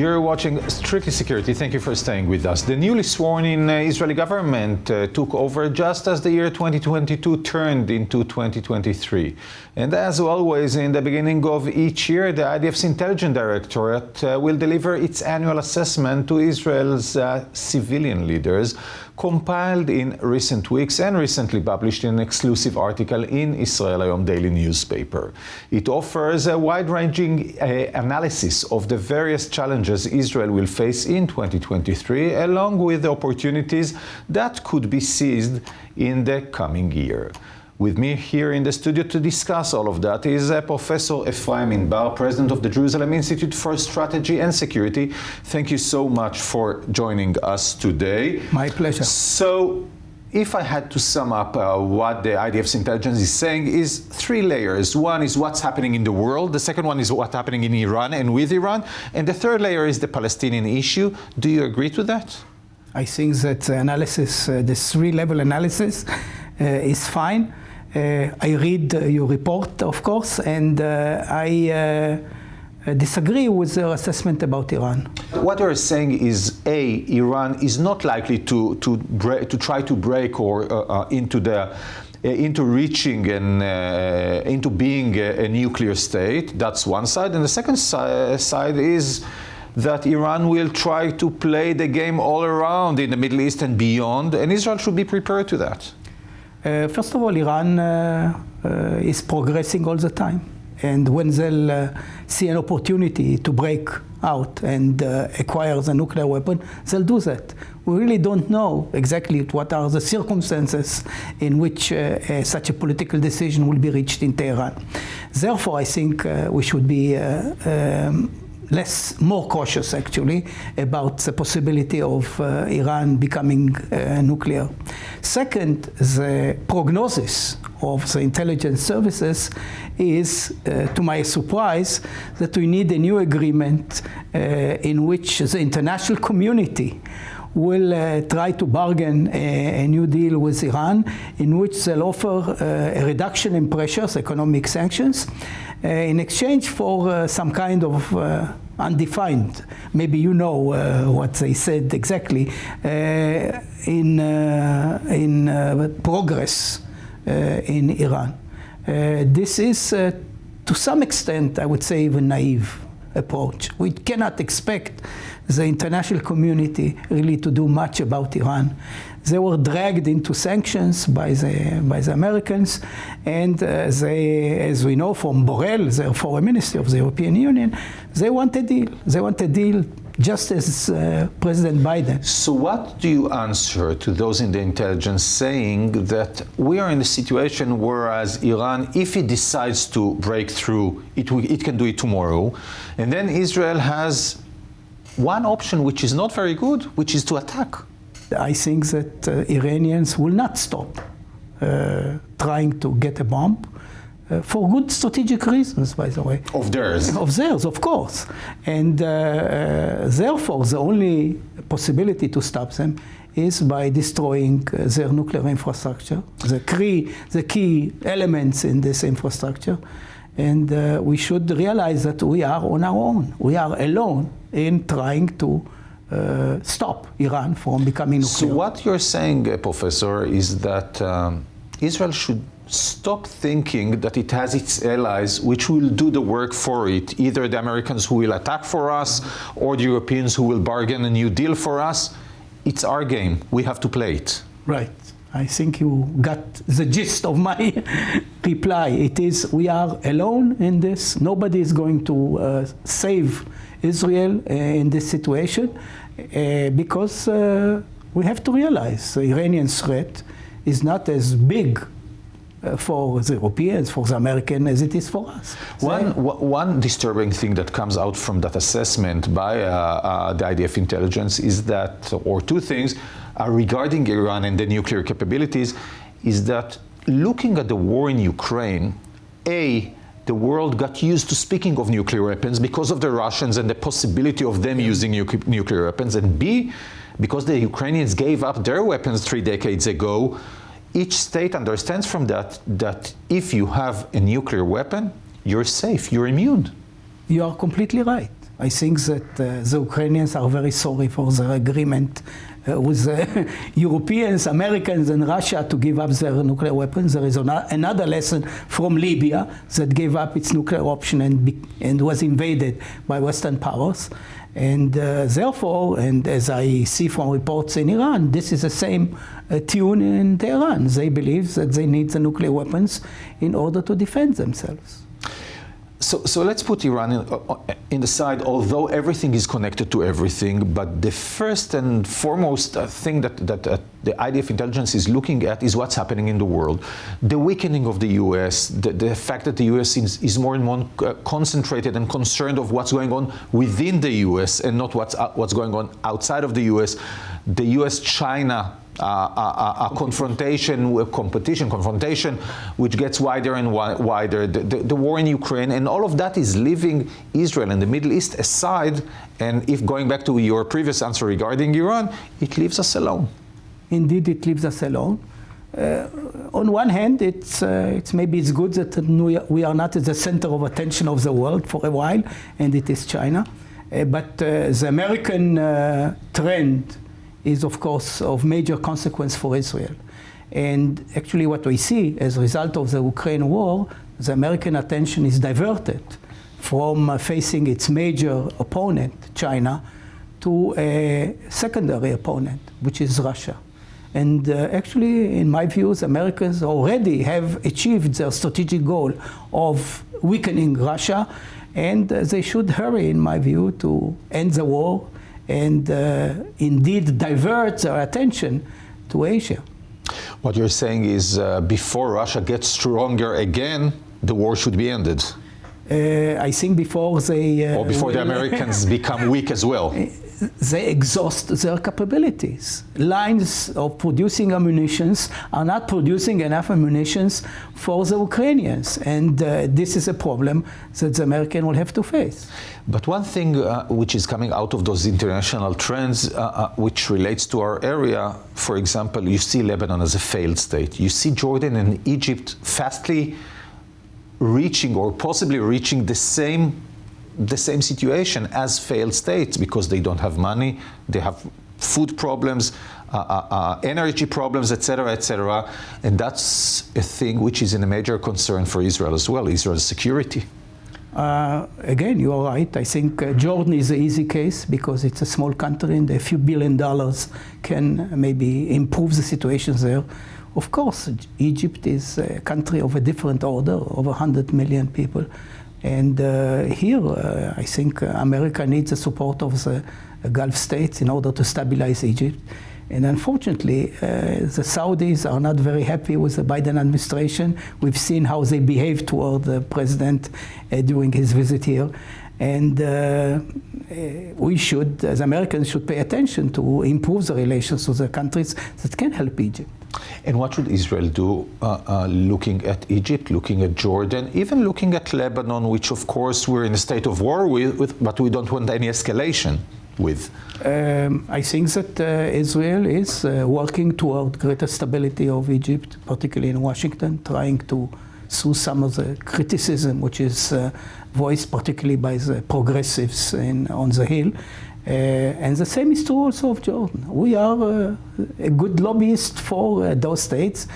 You're watching Strictly Security. Thank you for staying with us. The newly sworn-in Israeli government took over just as the year 2022 turned into 2023. And as always, in the beginning of each year, the IDF's Intelligence Directorate will deliver its annual assessment to Israel's civilian leaders, compiled in recent weeks and recently published in an exclusive article in Israel Hayom daily newspaper. It offers a wide-ranging analysis of the various challenges Israel will face in 2023, along with the opportunities that could be seized in the coming year. With me here in the studio to discuss all of that is Professor Efraim Inbar, President of the Jerusalem Institute for Strategy and Security. Thank you so much for joining us today. My pleasure. So, if I had to sum up what the IDF's intelligence is saying, is three layers. One is what's happening in the world. The second one is what's happening in Iran and with Iran. And the third layer is the Palestinian issue. Do you agree to that? I think that the analysis, the three-level analysis, is fine. I read your report, of course, and I disagree with your assessment about Iran. What you're saying is, A, Iran is not likely to try to break or into reaching and into being a nuclear state. That's one side. And the second side is that Iran will try to play the game all around in the Middle East and beyond, and Israel should be prepared to that. First of all, Iran is progressing all the time. And when they'll see an opportunity to break out and acquire the nuclear weapon, they'll do that. We really don't know exactly what are the circumstances in which such a political decision will be reached in Tehran. Therefore, I think we should be more cautious, actually, about the possibility of Iran becoming nuclear. Second, the prognosis of the intelligence services is, to my surprise, that we need a new agreement in which the international community will try to bargain a new deal with Iran, in which they'll offer a reduction in pressures, economic sanctions, in exchange for some kind of undefined, maybe you know what they said exactly, in progress in Iran. This is, to some extent, I would say, even naive approach. We cannot expect the international community really to do much about Iran. They were dragged into sanctions by the Americans, and they, as we know from Borrell, the foreign minister of the European Union, they want a deal. They want a deal just as President Biden. So what do you answer to those in the intelligence saying that we are in a situation whereas Iran, if it decides to break through, it can do it tomorrow, and then Israel has one option which is not very good, which is to attack? I think that Iranians will not stop trying to get a bomb for good strategic reasons, by the way. Of theirs? Of theirs, of course. And therefore, the only possibility to stop them is by destroying their nuclear infrastructure, the key elements in this infrastructure. And we should realize that we are on our own. We are alone in trying to stop Iran from becoming nuclear. So what you're saying, Professor, is that Israel should stop thinking that it has its allies which will do the work for it, either the Americans who will attack for us or the Europeans who will bargain a new deal for us. It's our game. We have to play it. Right. I think you got the gist of my reply. It is, we are alone in this. Nobody is going to save Israel in this situation because we have to realize the Iranian threat is not as big for the Europeans, for the Americans, as it is for us. One disturbing thing that comes out from that assessment by the IDF intelligence is that, or two things, regarding Iran and the nuclear capabilities, is that looking at the war in Ukraine, A, the world got used to speaking of nuclear weapons because of the Russians and the possibility of them using nuclear weapons, and B, because the Ukrainians gave up their weapons 3 decades ago, each state understands from that if you have a nuclear weapon, you're safe, you're immune. You are completely right. I think that the Ukrainians are very sorry for their agreement with Europeans, Americans, and Russia to give up their nuclear weapons. There is another lesson from Libya that gave up its nuclear option and was invaded by Western powers. And therefore, and as I see from reports in Iran, this is the same tune in Tehran. They believe that they need the nuclear weapons in order to defend themselves. So let's put Iran in the side, although everything is connected to everything, but the first and foremost thing that the IDF intelligence is looking at is what's happening in the world. The weakening of the US, the fact that the US is more and more concentrated and concerned of what's going on within the US and not what's going on outside of the US. The US-China confrontation, which gets wider and wider, the war in Ukraine, and all of that is leaving Israel and the Middle East aside. And if going back to your previous answer regarding Iran, it leaves us alone. Indeed, it leaves us alone. On one hand, maybe it's good that we are not at the center of attention of the world for a while, and it is China. But the American trend is, of course, of major consequence for Israel. And actually what we see as a result of the Ukraine war, the American attention is diverted from facing its major opponent, China, to a secondary opponent, which is Russia. And actually, in my views, Americans already have achieved their strategic goal of weakening Russia, and they should hurry, in my view, to end the war and indeed divert their attention to Asia. What you're saying is before Russia gets stronger again, the war should be ended. I think before they... or before the Americans become weak as well. They exhaust their capabilities. Lines of producing ammunitions are not producing enough ammunitions for the Ukrainians. And this is a problem that the Americans will have to face. But one thing which is coming out of those international trends, which relates to our area, for example, you see Lebanon as a failed state. You see Jordan and Egypt fastly reaching or possibly reaching the same situation as failed states because they don't have money, they have food problems, energy problems, etc., and that's a thing which is a major concern for Israel as well, Israel's security. Again, you are right. I think Jordan is an easy case because it's a small country and a few $1 billion can maybe improve the situation there. Of course, Egypt is a country of a different order, over 100 million people. And here, I think America needs the support of the Gulf states in order to stabilize Egypt. And unfortunately, the Saudis are not very happy with the Biden administration. We've seen how they behave toward the president during his visit here. And we should, as Americans, should pay attention to improve the relations with the countries that can help Egypt. And what should Israel do looking at Egypt, looking at Jordan, even looking at Lebanon, which of course we're in a state of war with but we don't want any escalation with? I think that Israel is working toward greater stability of Egypt, particularly in Washington, trying to through some of the criticism which is voiced particularly by the progressives on the Hill. And the same is true also of Jordan. We are a good lobbyist for those states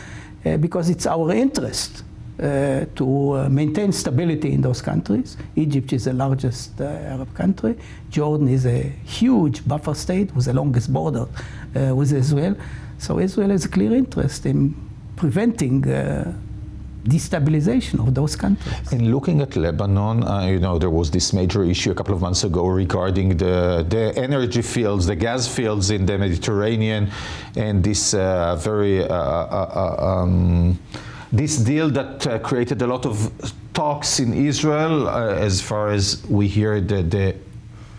because it's our interest to maintain stability in those countries. Egypt is the largest Arab country. Jordan is a huge buffer state with the longest border with Israel. So Israel has a clear interest in preventing destabilization of those countries. In looking at Lebanon, there was this major issue a couple of months ago regarding the energy fields, the gas fields in the Mediterranean, and this this deal that created a lot of talks in Israel. As far as we hear, the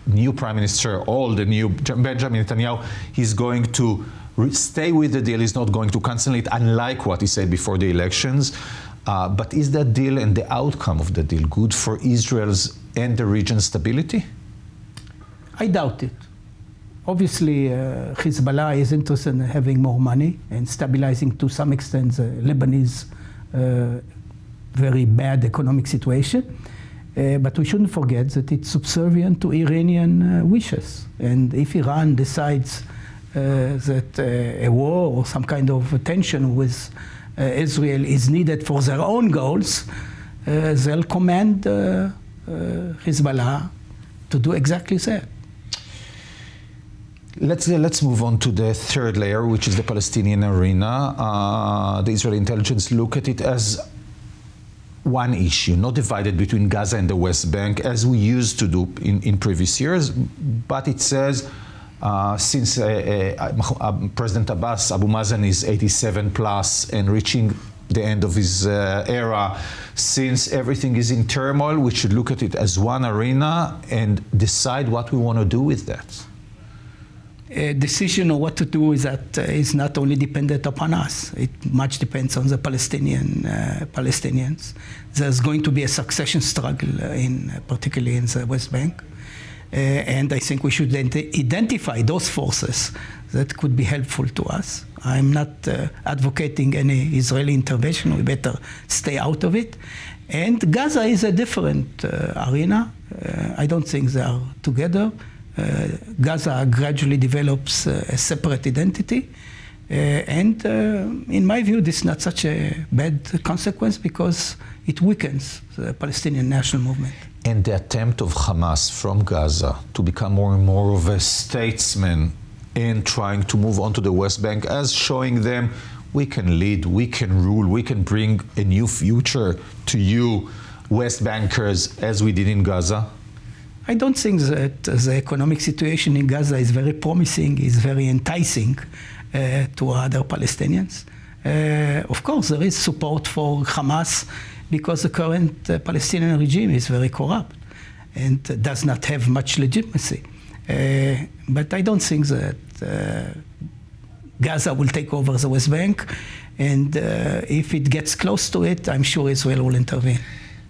new prime minister, the new Benjamin Netanyahu, he's going to stay with the deal. He's not going to cancel it, unlike what he said before the elections. But is that deal and the outcome of the deal good for Israel's and the region's stability? I doubt it. Obviously, Hezbollah is interested in having more money and stabilizing to some extent the Lebanese very bad economic situation. But we shouldn't forget that it's subservient to Iranian wishes. And if Iran decides that a war or some kind of tension with Israel is needed for their own goals, they'll command Hezbollah to do exactly that. Let's move on to the third layer, which is the Palestinian arena. The Israeli intelligence look at it as one issue, not divided between Gaza and the West Bank, as we used to do in previous years, but it says since President Abbas, Abu Mazen is 87 plus and reaching the end of his era, since everything is in turmoil, we should look at it as one arena and decide what we want to do with that. A decision on what to do is not only dependent upon us. It much depends on the Palestinians. There's going to be a succession struggle, particularly in the West Bank. And I think we should identify those forces that could be helpful to us. I'm not advocating any Israeli intervention. We better stay out of it. And Gaza is a different arena. I don't think they are together. Gaza gradually develops a separate identity. And in my view, this is not such a bad consequence because it weakens the Palestinian national movement. And the attempt of Hamas from Gaza to become more and more of a statesman in trying to move on to the West Bank as showing them we can lead, we can rule, we can bring a new future to you, West Bankers, as we did in Gaza? I don't think that the economic situation in Gaza is very promising, is very enticing to other Palestinians. Of course, there is support for Hamas because the current Palestinian regime is very corrupt and does not have much legitimacy. But I don't think that Gaza will take over the West Bank, and if it gets close to it, I'm sure Israel will intervene.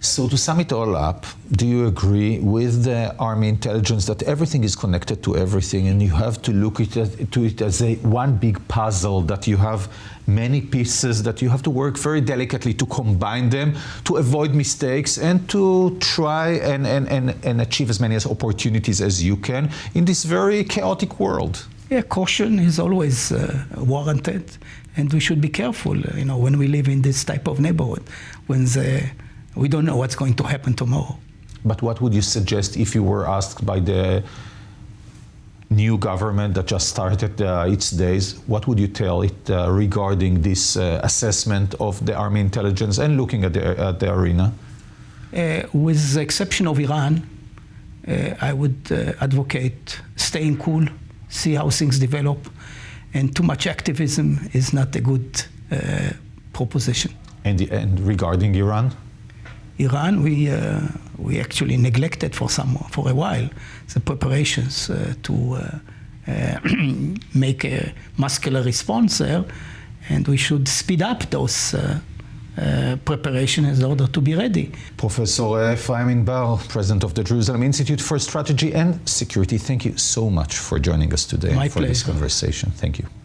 So to sum it all up, do you agree with the army intelligence that everything is connected to everything and you have to look at it as one big puzzle, that you have many pieces that you have to work very delicately to combine them, to avoid mistakes and to try and achieve as many opportunities as you can in this very chaotic world? Yeah, caution is always warranted, and we should be careful, when we live in this type of neighborhood, when we don't know what's going to happen tomorrow. But what would you suggest if you were asked by the new government that just started its days? What would you tell it regarding this assessment of the army intelligence and looking at the arena? With the exception of Iran, I would advocate staying cool, see how things develop, and too much activism is not a good proposition. And regarding Iran? Iran, we actually neglected for a while the preparations to make a muscular response there, and we should speed up those preparations in order to be ready. Professor Efraim Inbar, President of the Jerusalem Institute for Strategy and Security, thank you so much for joining us today My for pleasure. this conversation. Thank you.